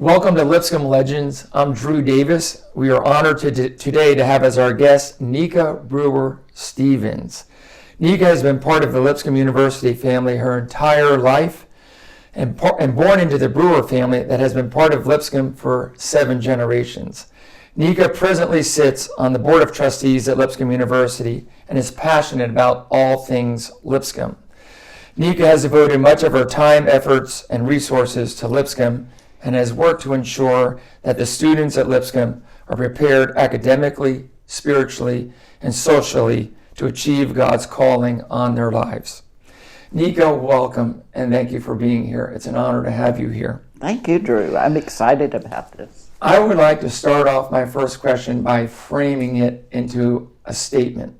Welcome to Lipscomb Legends. I'm Drew Davis. We are honored today to have as our guest Neika Brewer-Stevens. Neika has been part of the Lipscomb University family her entire life and born into the Brewer family that has been part of Lipscomb for 7 generations. Neika presently sits on the Board of Trustees at Lipscomb University and is passionate about all things Lipscomb. Neika has devoted much of her time, efforts, and resources to Lipscomb and has worked to ensure that the students at Lipscomb are prepared academically, spiritually, and socially to achieve God's calling on their lives. Neika, welcome, and thank you for being here. It's an honor to have you here. Thank you, Drew. I'm excited about this. I would like to start off my first question by framing it into a statement.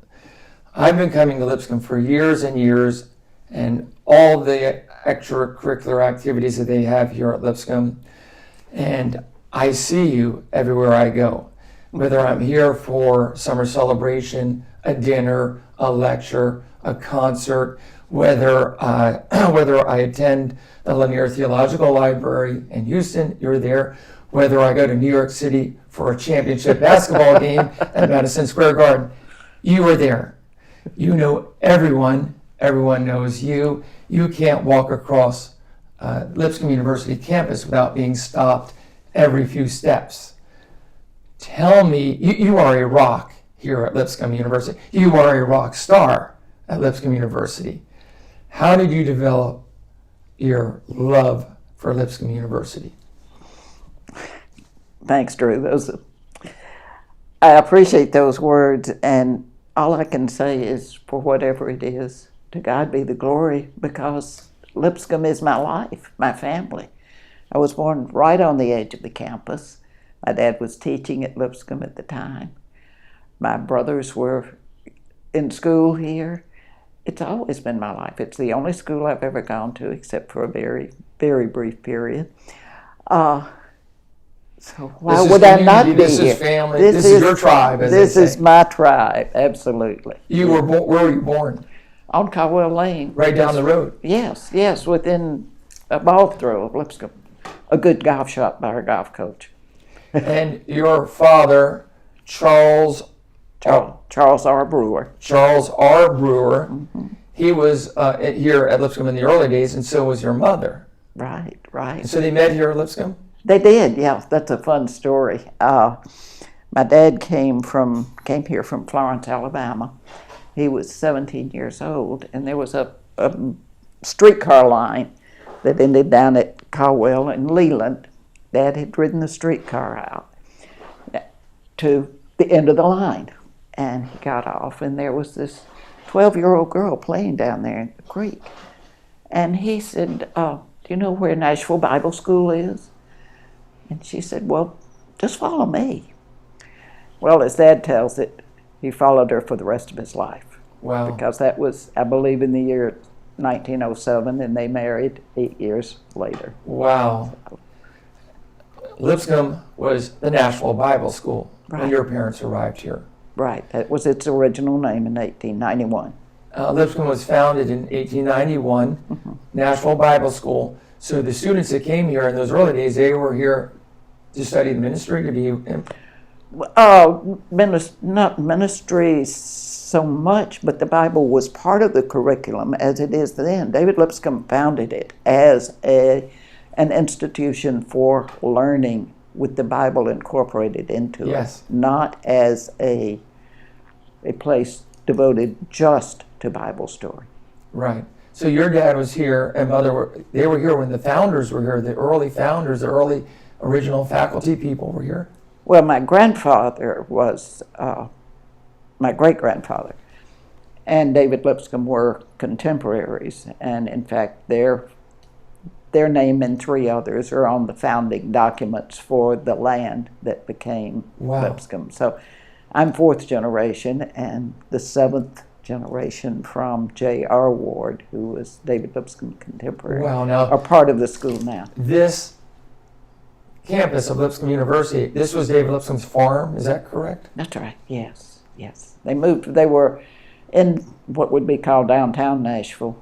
I've been coming to Lipscomb for years and years, and all the extracurricular activities that they have here at Lipscomb, and I see you everywhere I go, whether I'm here for summer celebration, a dinner, a lecture, a concert, whether I attend the Lanier Theological Library in Houston, you're there, whether I go to New York City for a championship basketball game at Madison Square Garden, you are there. You know everyone knows you. You can't walk across Lipscomb University campus without being stopped every few steps. Tell me, you are a rock here at Lipscomb University. You are a rock star at Lipscomb University. How did you develop your love for Lipscomb University? Thanks, Drew. I appreciate those words, and all I can say is, for whatever it is, to God be the glory, because Lipscomb is my life, my family. I was born right on the edge of the campus. My dad was teaching at Lipscomb at the time. My brothers were in school here. It's always been my life. It's the only school I've ever gone to, except for a very, very brief period. So why would I not be here? This is family. This is your tribe, as This they is say. my tribe, absolutely. You were where were you born? On Caldwell Lane. Right down the road. Yes, within a ball throw of Lipscomb. A good golf shot by our golf coach. And your father, Charles R. Brewer. Charles R. Brewer, he was here at Lipscomb in the early days, and so was your mother. Right. And so they met here at Lipscomb? They did, yeah. That's a fun story. My dad came here from Florence, Alabama. He was 17 years old, and there was a streetcar line that ended down at Caldwell and Leland. Dad had ridden the streetcar out to the end of the line, and he got off, and there was this 12-year-old girl playing down there in the creek. And he said, do you know where Nashville Bible School is? And she said, well, just follow me. Well, as Dad tells it, he followed her for the rest of his life. Wow. Because that was, I believe, in the year 1907, and they married 8 years later. Wow. Lipscomb was the Nashville Bible School when your parents arrived here. Right. That was its original name in 1891. Lipscomb was founded in 1891, Nashville Bible School. So the students that came here in those early days, they were here to study the ministry, to be... Not ministry so much, but the Bible was part of the curriculum as it is then. David Lipscomb founded it as an institution for learning with the Bible incorporated into it, not as a place devoted just to Bible story. Right. So your dad was here and mother they were here when the founders were here, the early founders, the early original faculty people were here? Well, my grandfather was my great-grandfather, and David Lipscomb were contemporaries, and in fact their name and 3 others are on the founding documents for the land that became Lipscomb. So I'm 4th generation, and the 7th generation from J.R. Ward, who was David Lipscomb's contemporary, are part of the school now. This campus of Lipscomb University, this was David Lipscomb's farm, is that correct? That's right, yes. They were in what would be called downtown Nashville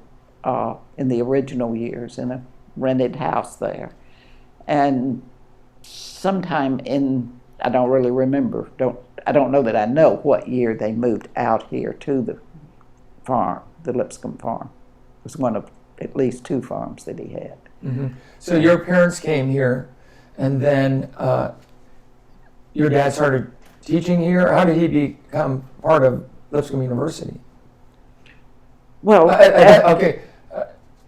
in the original years in a rented house there. And sometime in, I don't really remember, I don't know that I know what year they moved out here to the farm, the Lipscomb farm. It was one of at least 2 farms that he had. Mm-hmm. So your parents came here, and then your dad started teaching here. How did he become part of Lipscomb University? Well,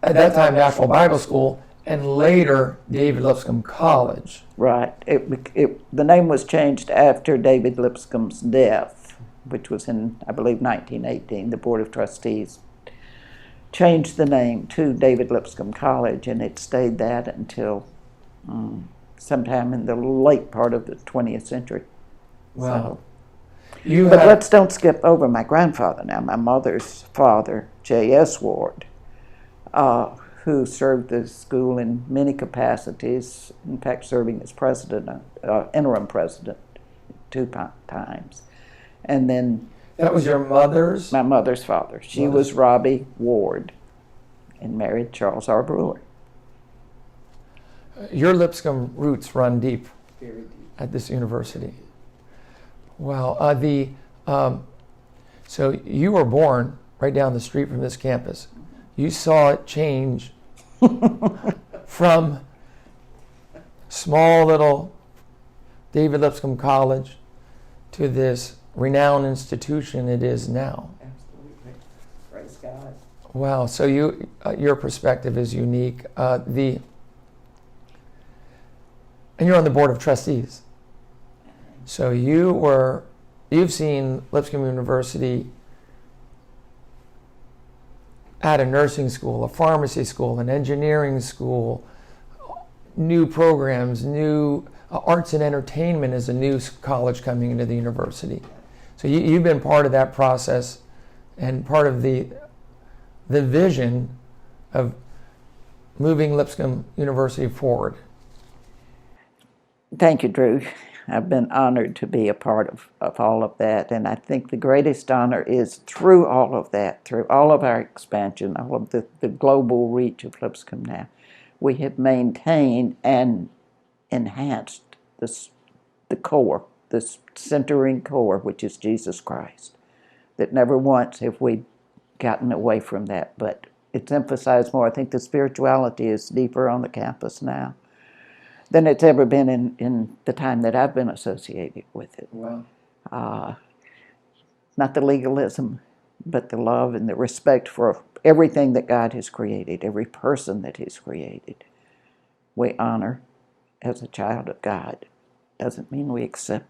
At that time, National Bible School, and later David Lipscomb College. right. The name was changed after David Lipscomb's death, which was in, I believe, 1918. The Board of Trustees changed the name to David Lipscomb College, and it stayed that until sometime in the late part of the 20th century. Wow. So, but let's don't skip over my grandfather now, my mother's father, J.S. Ward, who served the school in many capacities, in fact serving as president, interim president 2 times. And then... That was your mother's? My mother's father. She was Robbie Ward and married Charles R. Brewer. Your Lipscomb roots run deep. Very deep. At this university. Wow. So you were born right down the street from this campus. You saw it change from small little David Lipscomb College to this renowned institution it is now. Absolutely. Praise God. Wow. So your perspective is unique. And you're on the board of trustees. So you've seen Lipscomb University at a nursing school, a pharmacy school, an engineering school, new programs, new arts and entertainment is a new college coming into the university. So you've been part of that process and part of the vision of moving Lipscomb University forward. Thank you, Drew. I've been honored to be a part of all of that, and I think the greatest honor is through all of that, through all of our expansion, all of the global reach of Lipscomb now, we have maintained and enhanced the core, this centering core, which is Jesus Christ, that never once have we gotten away from that, but it's emphasized more. I think the spirituality is deeper on the campus now than it's ever been in the time that I've been associated with it. Wow. Not the legalism, but the love and the respect for everything that God has created, every person that He's created. We honor as a child of God. Doesn't mean we accept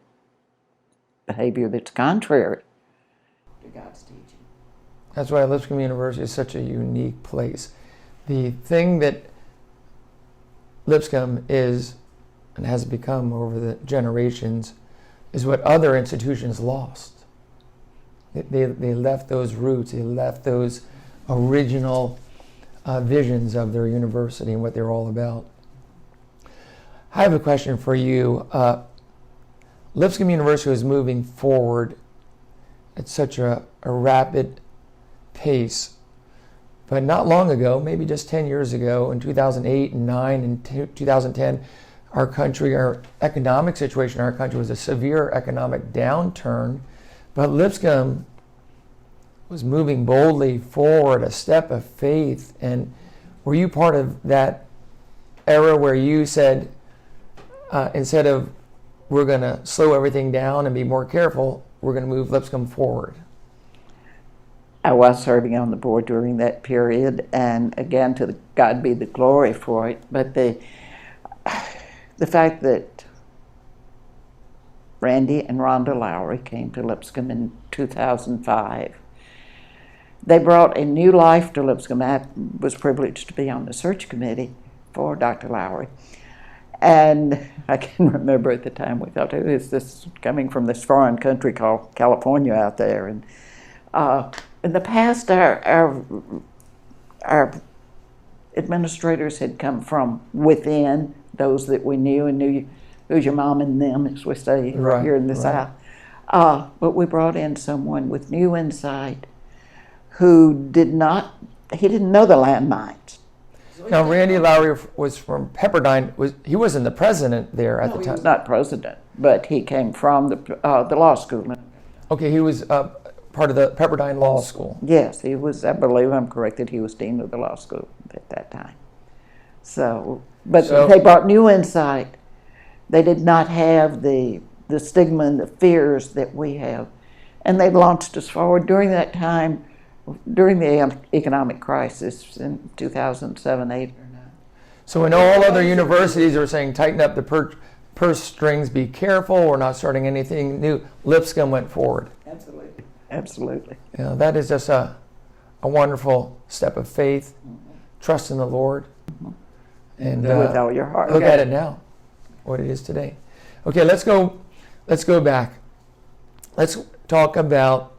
behavior that's contrary to God's teaching. That's why Lipscomb University is such a unique place. The thing that Lipscomb is and has become over the generations is what other institutions lost. They left those roots, they left those original visions of their university and what they're all about. I have a question for you. Lipscomb University is moving forward at such a rapid pace. But not long ago, maybe just 10 years ago, in 2008 and 9 and 2010, our economic situation in our country was a severe economic downturn. But Lipscomb was moving boldly forward, a step of faith. And were you part of that era where you said, instead of we're going to slow everything down and be more careful, we're going to move Lipscomb forward? I was serving on the board during that period, and again, to God be the glory for it. But the fact that Randy and Rhonda Lowry came to Lipscomb in 2005, they brought a new life to Lipscomb. I was privileged to be on the search committee for Dr. Lowry. And I can remember at the time we thought, who is this coming from this foreign country called California out there? And in the past, our administrators had come from within, those that we knew and knew who's your mom and them, as we say here in the South. But we brought in someone with new insight who didn't know the landmines. Now, Randy Lowry was from Pepperdine. He wasn't the president there at the He time? was not president, but he came from the law school. Okay, he was part of the Pepperdine Law School. Yes, he was. I believe I'm correct that he was dean of the law school at that time. So they brought new insight. They did not have the stigma and the fears that we have, and they launched us forward during that time, during the economic crisis in 2007, 8, or 9. So when all other universities are saying tighten up the purse strings, be careful, we're not starting anything new, Lipscomb went forward. Absolutely. Absolutely. You know, that is just a wonderful step of faith, trust in the Lord, and with all your heart. Look at it now, what it is today. Okay, let's go back. Let's talk about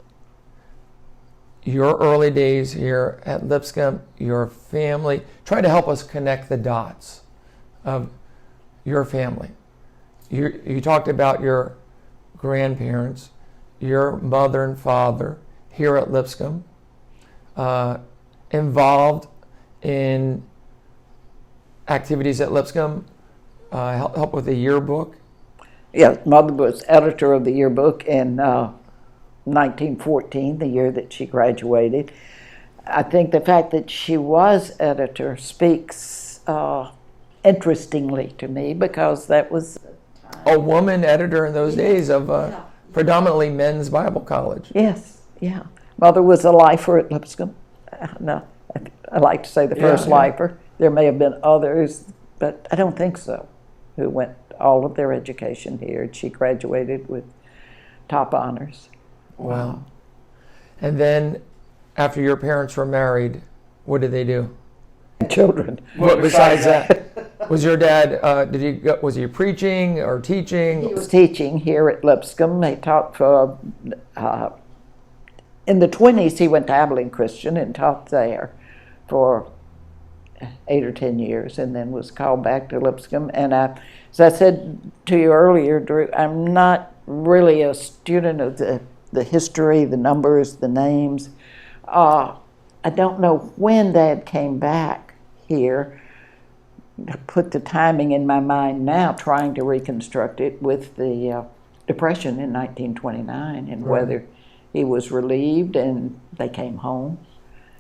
your early days here at Lipscomb, your family. Try to help us connect the dots of your family. You talked about your grandparents, your mother and father here at Lipscomb, involved in activities at Lipscomb, help with the yearbook. Yeah, mother was editor of the yearbook in 1914, the year that she graduated. I think the fact that she was editor speaks interestingly to me, because that was a woman editor in those days of predominantly men's Bible college. Yes, yeah. Mother was a lifer at Lipscomb. No, I like to say the first lifer. There may have been others, but I don't think so, who went all of their education here. She graduated with top honors. Wow. And then after your parents were married, what did they do? Children. What besides that? Was your dad, was he preaching or teaching? He was teaching here at Lipscomb. He taught for, in the 20s, he went to Abilene Christian and taught there for 8 or 10 years, and then was called back to Lipscomb. And as I said to you earlier, Drew, I'm not really a student of the history, the numbers, the names. I don't know when Dad came back here. I put the timing in my mind now, trying to reconstruct it with the Depression in 1929, and whether he was relieved and they came home.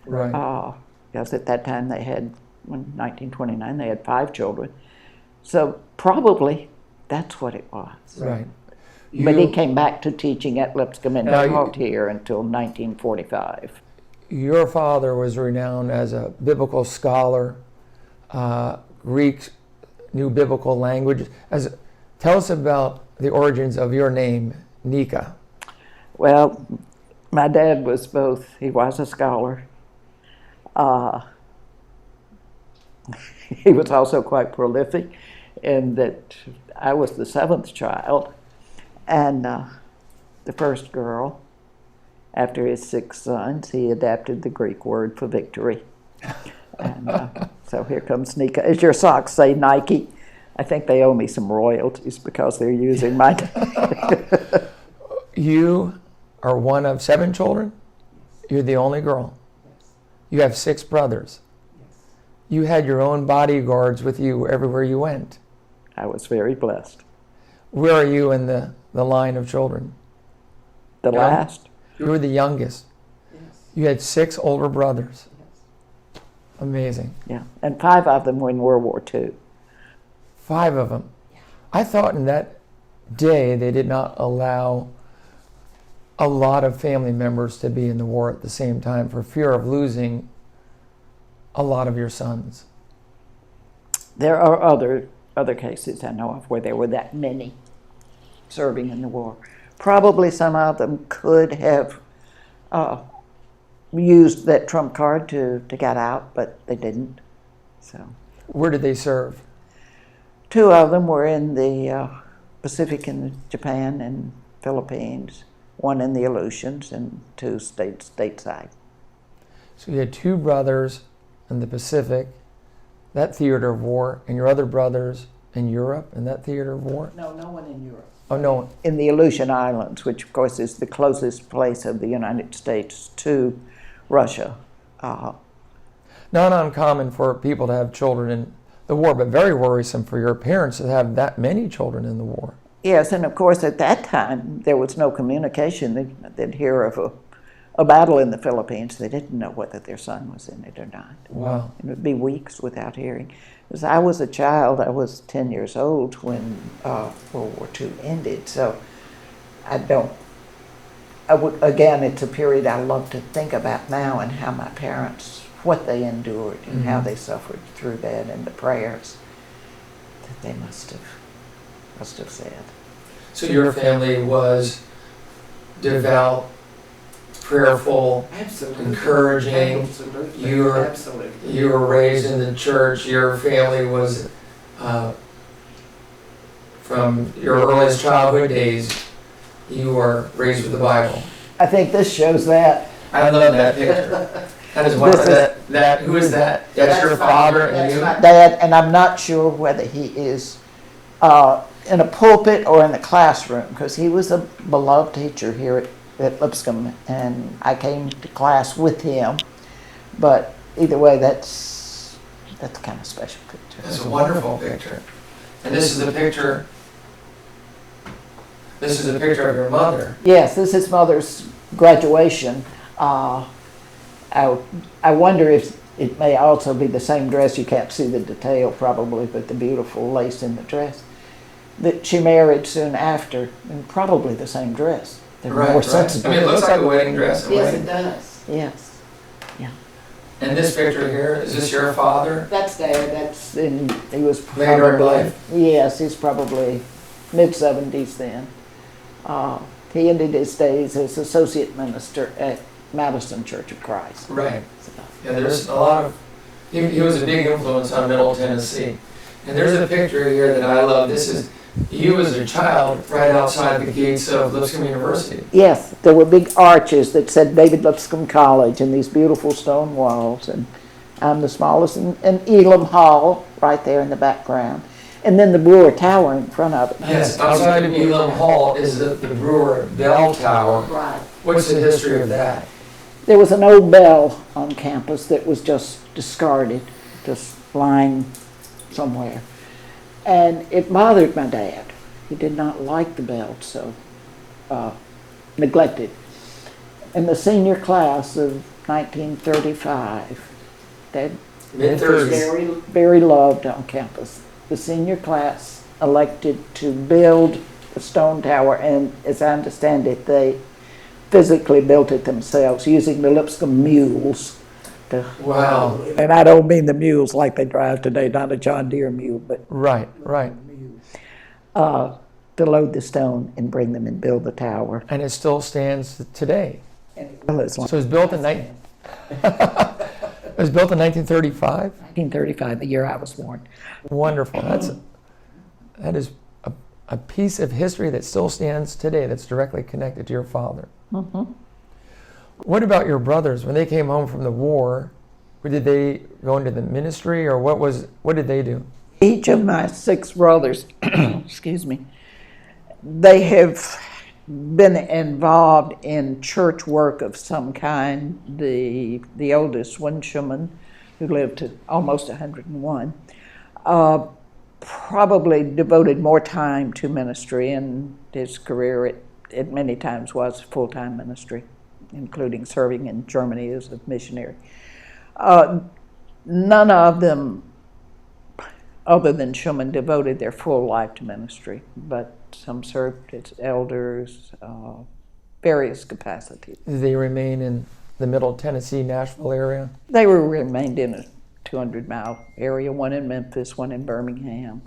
Right. Because at that time in 1929, they had 5 children. So probably that's what it was. Right. But he came back to teaching at Lipscomb and taught here until 1945. Your father was renowned as a biblical scholar, Greek, knew biblical language. Tell us about the origins of your name, Neika. Well, my dad was both. He was a scholar. He was also quite prolific in that I was the 7th child and the first girl. After his 6 sons, he adapted the Greek word for victory. And so here comes Neika. As your socks say, Nike. I think they owe me some royalties because they're using my name. You are one of 7 children? You're the only girl? You have 6 brothers? You had your own bodyguards with you everywhere you went? I was very blessed. Where are you in the line of children? The last? You were the youngest. Yes. You had 6 older brothers. Yes. Amazing. Yeah, and 5 of them were in World War II. 5 of them. I thought in that day they did not allow a lot of family members to be in the war at the same time for fear of losing a lot of your sons. There are other cases I know of where there were that many serving in the war. Probably some of them could have used that trump card to get out, but they didn't. So, Where did they serve? 2 of them were in the Pacific in Japan and Philippines, 1 in the Aleutians, and 2 stateside. So you had 2 brothers in the Pacific, that theater of war, and your other brothers in Europe, in that theater of war? No one in Europe. Oh, no. In the Aleutian Islands, which of course is the closest place of the United States to Russia. not uncommon for people to have children in the war, but very worrisome for your parents to have that many children in the war. Yes, and of course at that time there was no communication. They'd hear of a battle in the Philippines. They didn't know whether their son was in it or not. Wow. It would be weeks without hearing. As I was a child, I was 10 years old when World War II ended, so again, it's a period I love to think about now, and how my parents, what they endured and how they suffered through that, and the prayers that they must have said. So your family was devout, prayerful, Absolutely. encouraging. Absolutely. You were Absolutely. you were raised in the church. Your family was from your earliest childhood days. You were raised with the Bible. I think this shows that. I love that picture. That is one This is- that. Who is that? That's your father and That's you. my dad, and I'm not sure whether he is in a pulpit or in the classroom, because he was a beloved teacher here at Lipscomb, and I came to class with him. But either way, that's kind of special picture. That's a wonderful picture. And this is a picture. This is a picture of your mother. Yes, this is Mother's graduation. I wonder if it may also be the same dress. You can't see the detail probably, but the beautiful lace in the dress that she married soon after, and probably the same dress. They're more sensitive. I mean, it looks like a wedding dress. Yes, it does. Yes. And this picture here, is this your father? That's Dad. And he was Later in probably, life? yes, he's probably mid-70s then. He ended his days as associate minister at Madison Church of Christ. Right. Yeah, there's a lot of, he was a big influence on Middle Tennessee. And there's a picture here that I love. This is you as a child right outside the gates of Lipscomb University. Yes, there were big arches that said David Lipscomb College and these beautiful stone walls. And I'm the smallest, and Elam Hall right there in the background. And then the Brewer Tower in front of it. Yes, outside of Elam Hall is the Brewer Bell Tower. Right. What's the history of that? There was an old bell on campus that was just discarded, just lying somewhere. And it bothered my dad. He did not like the bell, so neglected. In the senior class of 1935, Dad Mid-30s. very loved on campus. The senior class elected to build the stone tower, and as I understand it, they physically built it themselves using the Lipscomb mules. Wow. And I don't mean the mules like they drive today, not a John Deere mule, but Right. to load the stone and bring them and build the tower. And it still stands today. Well, it's So it was built in it was built in 1935. 1935, the year I was born. Wonderful. That is a piece of history that still stands today. That's directly connected to your father. Mm-hmm. What about your brothers when they came home from the war? Did they go into the ministry, or what did they do? Each of my 6 brothers, excuse me, they have been involved in church work of some kind. The oldest one, Schumann, who lived to almost 101, probably devoted more time to ministry, and his career it many times was full-time ministry, including serving in Germany as a missionary. None of them, other than Schumann, devoted their full life to ministry, but some served as elders, various capacities. Did they remain in the Middle Tennessee, Nashville area? They remained in a 200-mile area, one in Memphis, one in Birmingham.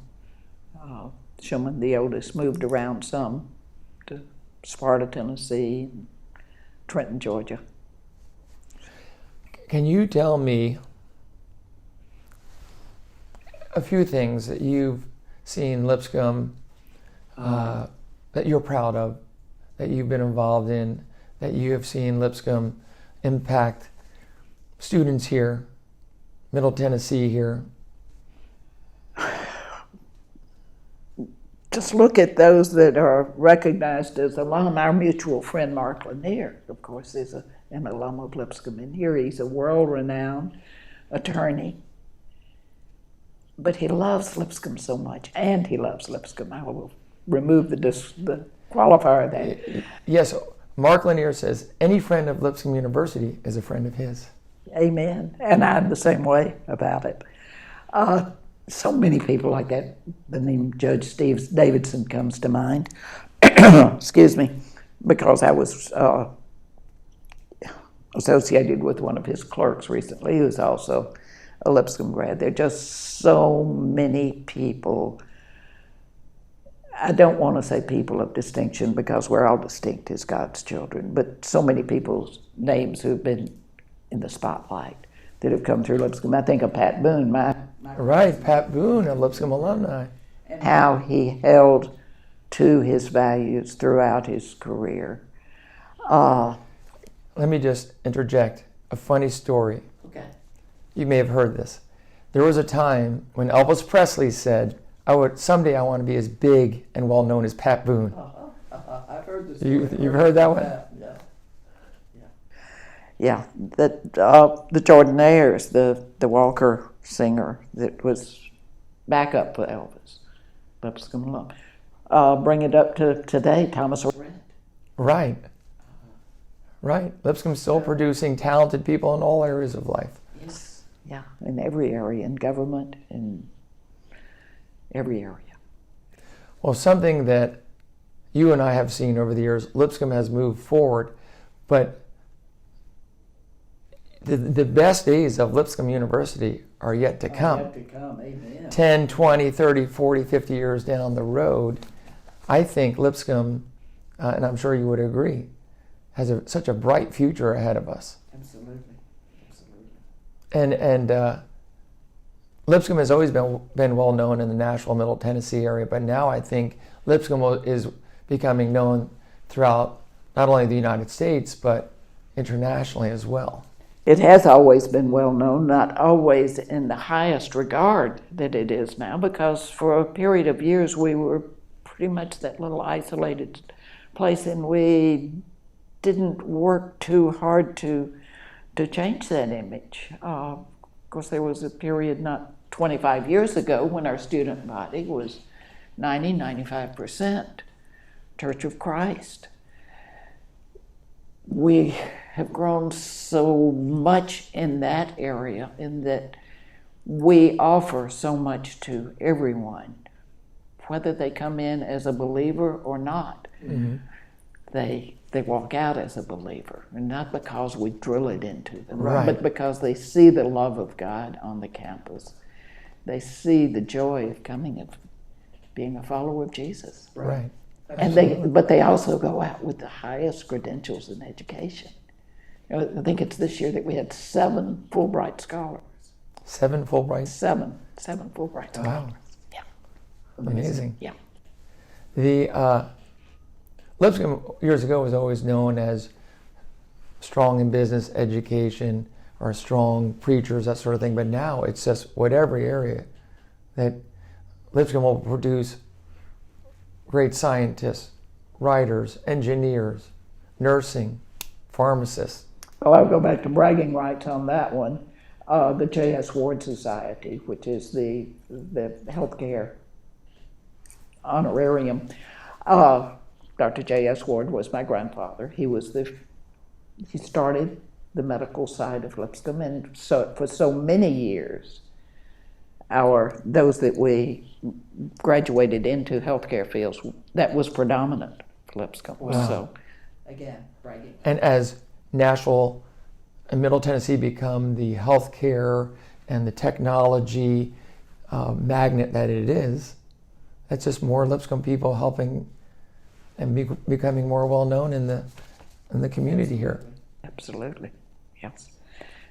Schumann, the oldest, moved around some to Sparta, Tennessee, and Trenton, Georgia. Can you tell me a few things that you've seen Lipscomb that you're proud of, that you've been involved in, that you have seen Lipscomb impact students here, Middle Tennessee here? Just look at those that are recognized as alum. Our mutual friend Mark Lanier, of course, is an alum of Lipscomb in here. He's a world-renowned attorney. But he loves Lipscomb so much, and he loves Lipscomb. I will remove the qualifier there. Yes, Mark Lanier says any friend of Lipscomb University is a friend of his. Amen. And I'm the same way about it. So many people like that. The name Judge Steve Davidson comes to mind. Excuse me, because I was associated with one of his clerks recently, who's also a Lipscomb grad. There are just so many people. I don't want to say people of distinction because we're all distinct as God's children, but so many people's names who've been in the spotlight that have come through Lipscomb. I think of Pat Boone, Right, Pat Boone, a Lipscomb alumni. and how he held to his values throughout his career. Let me just interject a funny story. Okay. You may have heard this. There was a time when Elvis Presley said, someday I want to be as big and well known as Pat Boone. I've heard this. You've heard that one? Yeah. Yeah, the Jordanaires, the Walker singer that was backup for Elvis, Lipscomb alum. Bring it up to today, Thomas Orrett. Right. Right. Lipscomb's still producing talented people in all areas of life. Yes. Yeah, in every area, in government, in every area. Well, something that you and I have seen over the years, Lipscomb has moved forward, but the best days of Lipscomb University are yet to come. Yet to come. Amen. 10, 20, 30, 40, 50 years down the road, I think Lipscomb, and I'm sure you would agree, has such a bright future ahead of us. Absolutely. Absolutely. And Lipscomb has always been well known in the Nashville, Middle Tennessee area, but now I think Lipscomb is becoming known throughout not only the United States, but internationally as well. It has always been well known, not always in the highest regard that it is now, because for a period of years we were pretty much that little isolated place, and we didn't work too hard to change that image. Of course, there was a period not 25 years ago when our student body was 95% Church of Christ. We have grown so much in that area, in that we offer so much to everyone, whether they come in as a believer or not. Mm-hmm. They walk out as a believer, and not because we drill it into them, right, but because they see the love of God on the campus. They see the joy of coming, of being a follower of Jesus. Right. And they also go out with the highest credentials in education. I think it's this year that we had 7 Fulbright scholars. 7 Fulbright? 7 Fulbright scholars. Wow. Yeah. Amazing. Yeah. The Lipscomb years ago was always known as strong in business, education, or strong preachers, that sort of thing. But now it's just whatever area that Lipscomb will produce great scientists, writers, engineers, nursing, pharmacists. Well, I'll go back to bragging rights on that one. The J.S. Ward Society, which is the healthcare honorarium. Dr. J.S. Ward was my grandfather. He started the medical side of Lipscomb, and so for so many years, those that we graduated into healthcare fields, that was predominant for Lipscomb. Wow. So, Again, bragging. And as Nashville and Middle Tennessee become the healthcare and the technology magnet that it is, that's just more Lipscomb people helping and becoming more well known in the community here. absolutely, yes.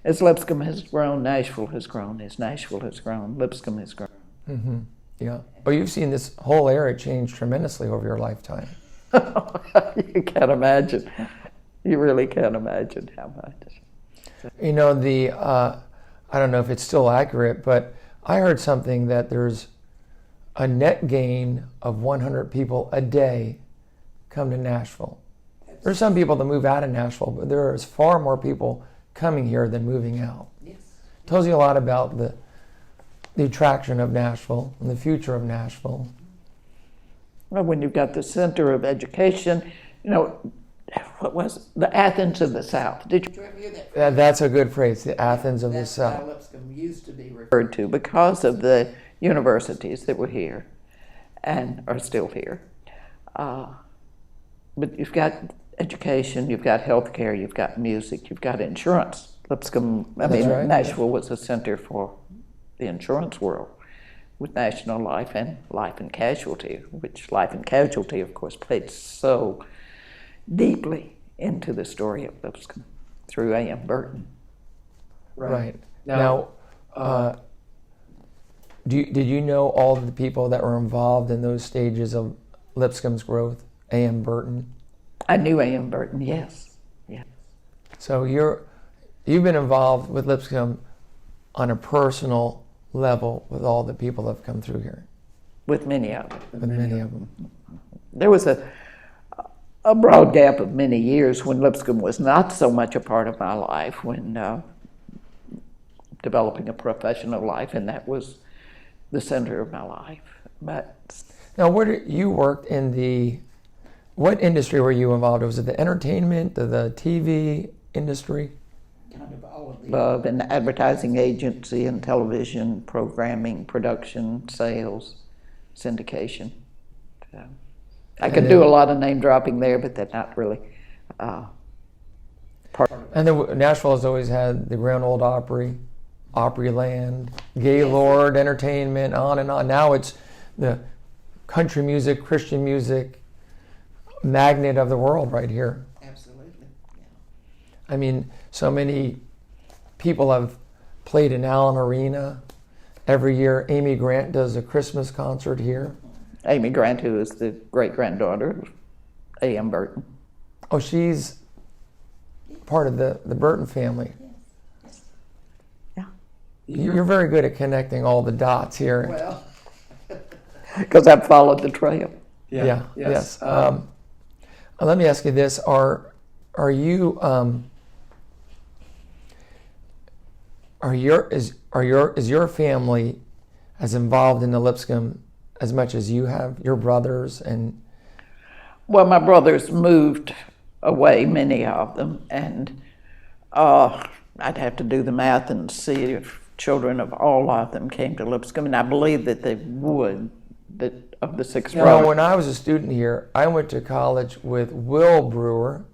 As Lipscomb has grown, Nashville has grown. As Nashville has grown, Lipscomb has grown. Mm-hmm. Yeah. But you've seen this whole area change tremendously over your lifetime. You can't imagine. You really can't imagine how much. You know, I don't know if it's still accurate, but I heard something that there's a net gain of 100 people a day come to Nashville. There's some people that move out of Nashville, but there is far more people coming here than moving out. Yes. tells you a lot about the attraction of Nashville and the future of Nashville. Well, when you've got the center of education, you know, what was it? The Athens of the South? Did you Did you ever hear that? That's a good phrase, the Athens of the That's South. how Lipscomb used to be referred. referred to because of the universities that were here and are still here. But you've got education, you've got healthcare, you've got music, you've got insurance. Lipscomb, That's right. Nashville was a center for the insurance world with National Life and Life and Casualty, which Life and Casualty, of course, played so deeply into the story of Lipscomb through A.M. Burton. Right. Now, did you know all of the people that were involved in those stages of Lipscomb's growth? A.M. Burton. I knew A.M. Burton, yes. Yeah. So you've been involved with Lipscomb on a personal level with all the people that have come through here. With many of them. With many of them. There was a broad gap of many years when Lipscomb was not so much a part of my life, when developing a professional life, and that was the center of my life. But Now, you worked in what industry were you involved in? Was it the entertainment, the TV industry? Kind of all of the an advertising agency and television programming, production, sales, syndication. So, I could do a lot of name dropping there, but that's not really part of it. And then Nashville has always had the Grand Ole Opry, Opryland, Gaylord Entertainment, on and on. Now it's the country music, Christian music magnet of the world right here. Absolutely. Yeah. I mean, so many people have played in Allen Arena. Every year, Amy Grant does a Christmas concert here. Amy Grant, who is the great-granddaughter of A.M. Burton. Oh, she's part of the Burton family. Yeah. You're very good at connecting all the dots here. Well, Because I've followed the trail. Yeah. Yes. Let me ask you this: Are you is your family as involved in the Lipscomb as much as you have? Your brothers and Well, my brothers moved away, many of them, and I'd have to do the math and see if children of all of them came to Lipscomb, and I believe that they would, that of the six brothers. when I was a student here, I went to college with Will Brewer.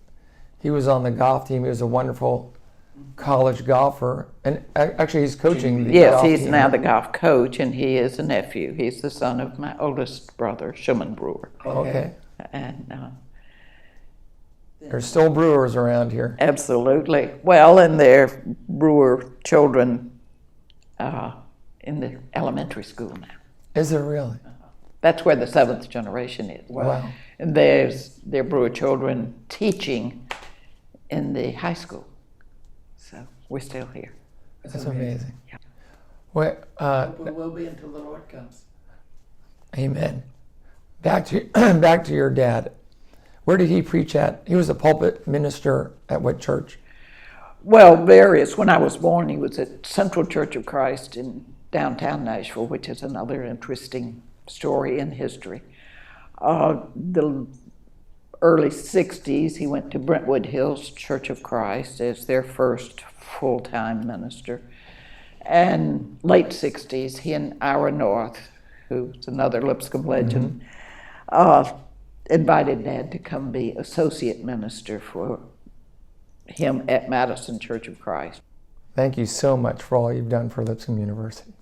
He was on the golf team. He was a wonderful college golfer, and actually he's coaching the Yes, golf he's team. now the golf coach, and he is a nephew. He's the son of my oldest brother, Schumann Brewer. Okay. And There's still Brewers around here. absolutely. Well, and they're Brewer children in the elementary school now. Is there really? That's where the seventh generation is. Wow. And their Brewer children teaching in the high school. So we're still here. That's amazing. Yeah. Well, we will be until the Lord comes. amen. Back to your dad. Where did he preach at? He was a pulpit minister at what church? Well, various. When I was born, he was at Central Church of Christ in downtown Nashville, which is another interesting story in history. The early 60s, he went to Brentwood Hills Church of Christ as their first full-time minister. And late 60s, he and Ira North, who's another Lipscomb legend, invited Dad to come be associate minister for him at Madison Church of Christ. Thank you so much for all you've done for Lipscomb University.